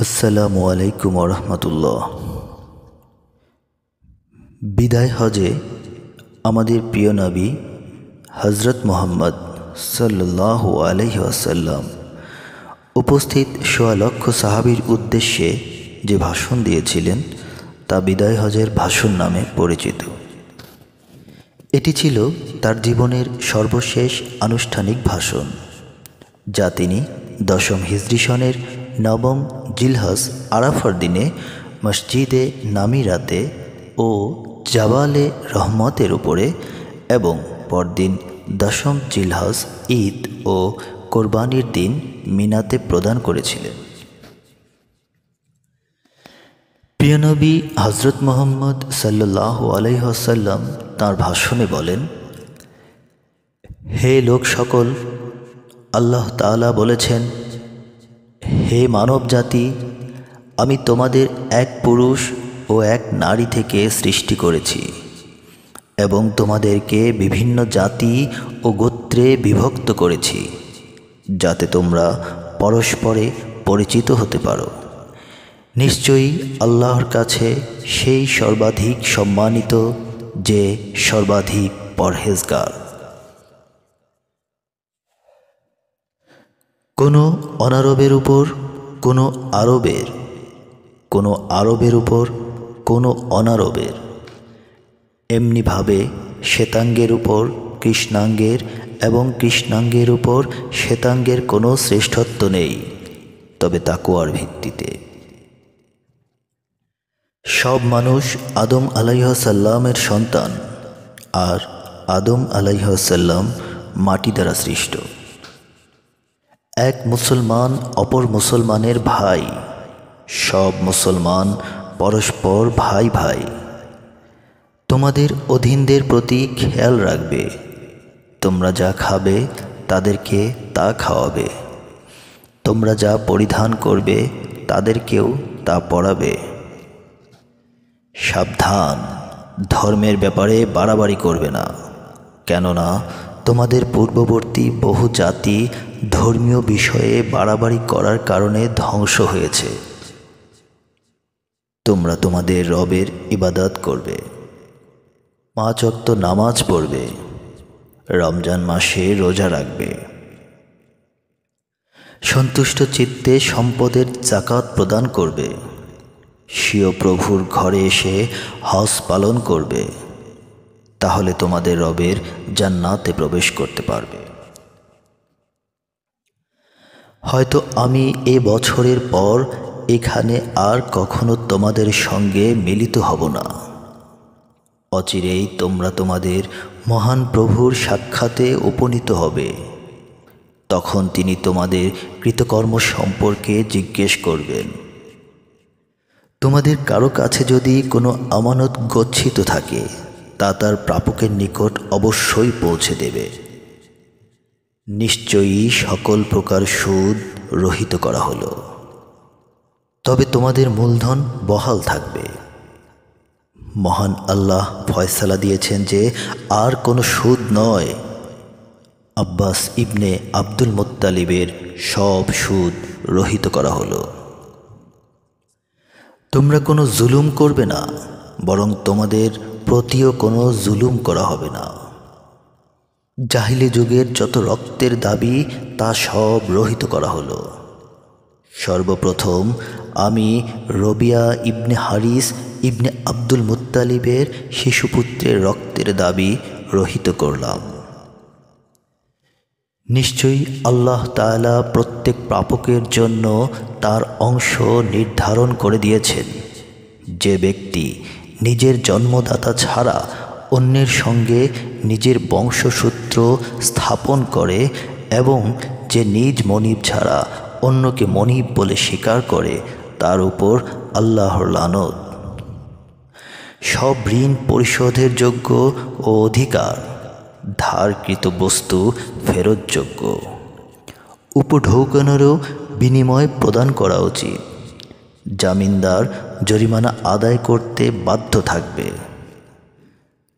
আসসালামু আলাইকুম রহমতুল্লাহ। বিদায় হজে আমাদের প্রিয় নবী হজরত মুহাম্মদ সাল্লাল্লাহু আলাইহি ওয়াসাল্লাম উপস্থিত ১৬ লক্ষ সাহাবীর উদ্দেশ্যে যে ভাষণ দিয়েছিলেন তা বিদায় হজের ভাষণ নামে পরিচিত। এটি ছিল তার জীবনের সর্বশেষ আনুষ্ঠানিক ভাষণ, যা তিনি ১০ম হিজরি সনের ৯ম জিলহজ আরাফার দিনে মসজিদে নামিরাতে ও জাবালে রহমতের উপরে এবং পরদিন ১০ম জিলহজ ঈদ ও কোরবানির দিন মিনাতে প্রদান করেছিলেন। প্রিয় নবী হজরত মুহাম্মদ সাল্লাল্লাহু আলাইহি ওয়াসাল্লাম তাঁর ভাষণে বলেন, হে লোক সকল, আল্লাহ তাআলা বলেছেন, হে মানব জাতি, আমি তোমাদের এক পুরুষ ও এক নারী থেকে সৃষ্টি করেছি এবং তোমাদেরকে বিভিন্ন জাতি ও গোত্রে বিভক্ত করেছি, যাতে তোমরা পরস্পরে পরিচিত হতে পারো। নিশ্চয়ই আল্লাহর কাছে সেই সর্বাধিক সম্মানিত যে সর্বাধিক পরহেজগার। কোনো অনারবের উপর কোনো আরবের, কোনো আরবের উপর কোনো অনারবের, এমনিভাবে শ্বেতাঙ্গের উপর কৃষ্ণাঙ্গের এবং কৃষ্ণাঙ্গের উপর শ্বেতাঙ্গের কোনো শ্রেষ্ঠত্ব নেই, তবে তাকওয়ার ভিত্তিতে। সব মানুষ আদম আলাইহিসসালামের সন্তান, আর আদম আলাইহিসসালাম মাটি দ্বারা সৃষ্ট। এক মুসলমান অপর মুসলমানের ভাই, সব মুসলমান পরস্পর ভাই ভাই। তোমাদের অধীনদের প্রতি খেয়াল রাখবে, তোমরা যা খাবে তাদেরকে তা খাওয়াবে, তোমরা যা পরিধান করবে তাদেরকেও তা পরাবে। সাবধান, ধর্মের ব্যাপারে বাড়াবাড়ি করবে না, কেননা তোমাদের পূর্ববর্তী বহু জাতি ধর্মীয় বিষয়ে বাড়াবাড়ি করার কারণে ধ্বংস হয়েছে। তোমরা তোমাদের রবের ইবাদত করবে, ৫ ওয়াক্ত নামাজ পড়বে, রমজান মাসে রোজা রাখবে, সন্তুষ্ট চিত্তে সম্পদের যাকাত প্রদান করবে, স্বীয় প্রভুর ঘরে এসে হজ পালন করবে, তাহলে তোমাদের রবের জান্নাতে প্রবেশ করতে পারবে। হয়তো আমি এ বছরের পর এখানে আর কখনো তোমাদের সঙ্গে মিলিত হব না। অচিরেই তোমরা তোমাদের মহান প্রভুর সাক্ষাতে উপনীত হবে। তখন তিনি তোমাদের কৃতকর্ম সম্পর্কে জিজ্ঞেস করবেন। তোমাদের কারো কাছে যদি কোনো আমানত গচ্ছিত থাকে, তা তার প্রাপকের নিকট অবশ্যই পৌঁছে দেবে। নিশ্চয়ই সকল প্রকার সুদ রহিত করা হলো, তবে তোমাদের মূলধন বহাল থাকবে। মহান আল্লাহ ফয়সালা দিয়েছেন যে আর কোনো সুদ নয়। আব্বাস ইবনে আব্দুল মুত্তালিবের সব সুদ রহিত করা হলো। তোমরা কোনো জুলুম করবে না, বরং তোমাদের প্রতিও কোনো জুলুম করা হবে না। জাহিলি যুগের যত রক্তের দাবি তা সব রহিত করা হলো। সর্বপ্রথম আমি রবিয়া ইবনে হারিস ইবনে আব্দুল মুত্তালিবের শিশুপুত্রের রক্তের দাবি রহিত করলাম। নিশ্চয়ই আল্লাহ তাআলা প্রত্যেক প্রাপকের জন্য তার অংশ নির্ধারণ করে দিয়েছেন। যে ব্যক্তি নিজের জন্মদাতা ছাড়া অন্যের সঙ্গে নিজের বংশসূত্র স্থাপন করে এবং যে নিজ মনিব ছাড়া অন্যকে মনিব বলে স্বীকার করে, তার উপর আল্লাহর লানত। সব ঋণ পরিশোধের যোগ্য ও অধিকার, ধারকৃত বস্তু ফেরতযোগ্য। উপঢৌকনেরও বিনিময় প্রদান করা উচিত। জামিনদার জরিমানা আদায় করতে বাধ্য থাকবে।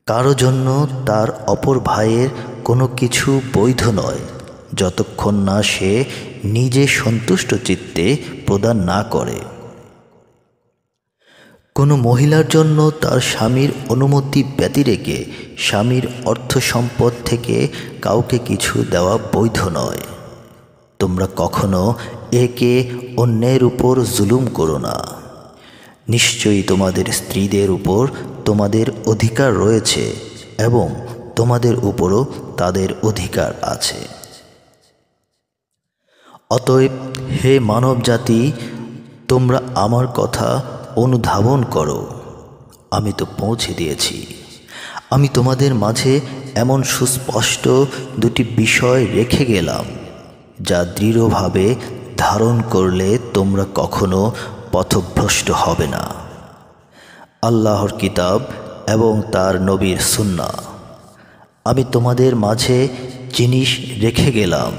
কারো জন্য তার অপর ভাইয়ের কোনো কিছু বৈধ নয়, যতক্ষণ না সে নিজে সন্তুষ্ট চিত্তে প্রদান না করে। কোনো মহিলার জন্য তার স্বামীর অনুমতি ব্যতিরেকে স্বামীর অর্থ সম্পদ থেকে কাউকে কিছু দেওয়া বৈধ নয়। তোমরা কখনো একে অন্যের উপর জুলুম করো না। নিশ্চয়ই তোমাদের স্ত্রীদের উপর তোমাদের অধিকার রয়েছে এবং তোমাদের উপরও তাদের অধিকার আছে। অতএব হে মানব জাতি, তোমরা আমার কথা অনুধাবন করো। আমি তো পৌঁছে দিয়েছি। আমি তোমাদের মাঝে এমন সুস্পষ্ট দুটি বিষয় রেখে গেলাম, যা দৃঢ়ভাবে ধারণ করলে তোমরা কখনো পথভ্রষ্ট হবে না। আল্লাহর কিতাব এবং তার নবীর সুন্নাহ। আমি তোমাদের মাঝে জিনিস রেখে গেলাম,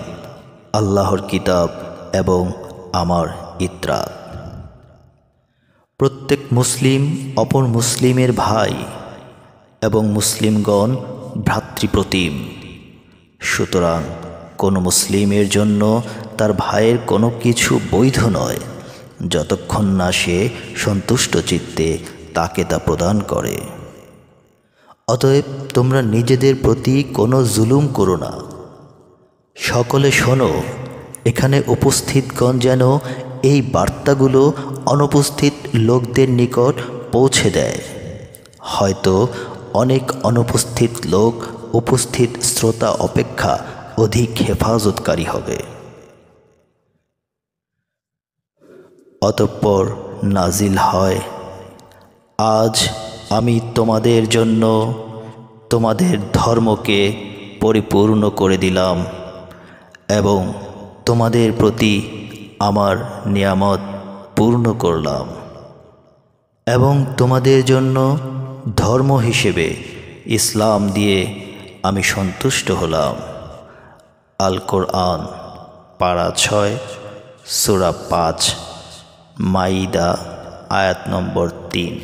আল্লাহর কিতাব এবং আমার ইত্রাত। প্রত্যেক মুসলিম অপর মুসলিমের ভাই এবং মুসলিমগণ ভ্রাতৃপ্রতিম। সুতরাং কোনো মুসলিমের জন্য তার ভাইয়ের কোনো কিছু বৈধ নয় যতক্ষণ না সে সন্তুষ্ট চিত্তে তাকে তা প্রদান করে। অতএব তোমরা নিজেদের প্রতি কোনো জুলুম করো না। সকলে শোনো, এখানে উপস্থিতগণ যেন এই বার্তাগুলো অনুপস্থিত লোকদের নিকট পৌঁছে দেয়। হয়তো অনেক অনুপস্থিত লোক উপস্থিত শ্রোতা অপেক্ষা অধিক হেফাজতকারী হবে। অতঃপর নাজিল হয়, আজ আমি তোমাদের জন্য তোমাদের ধর্মকে পরিপূর্ণ করে দিলাম এবং তোমাদের প্রতি আমার নিয়ামত পূর্ণ করলাম এবং তোমাদের জন্য ধর্ম হিসেবে ইসলাম দিয়ে আমি সন্তুষ্ট হলাম। আল কোরআন পারা 6 সূরা 5 মাইদা আয়াত নম্বর 3।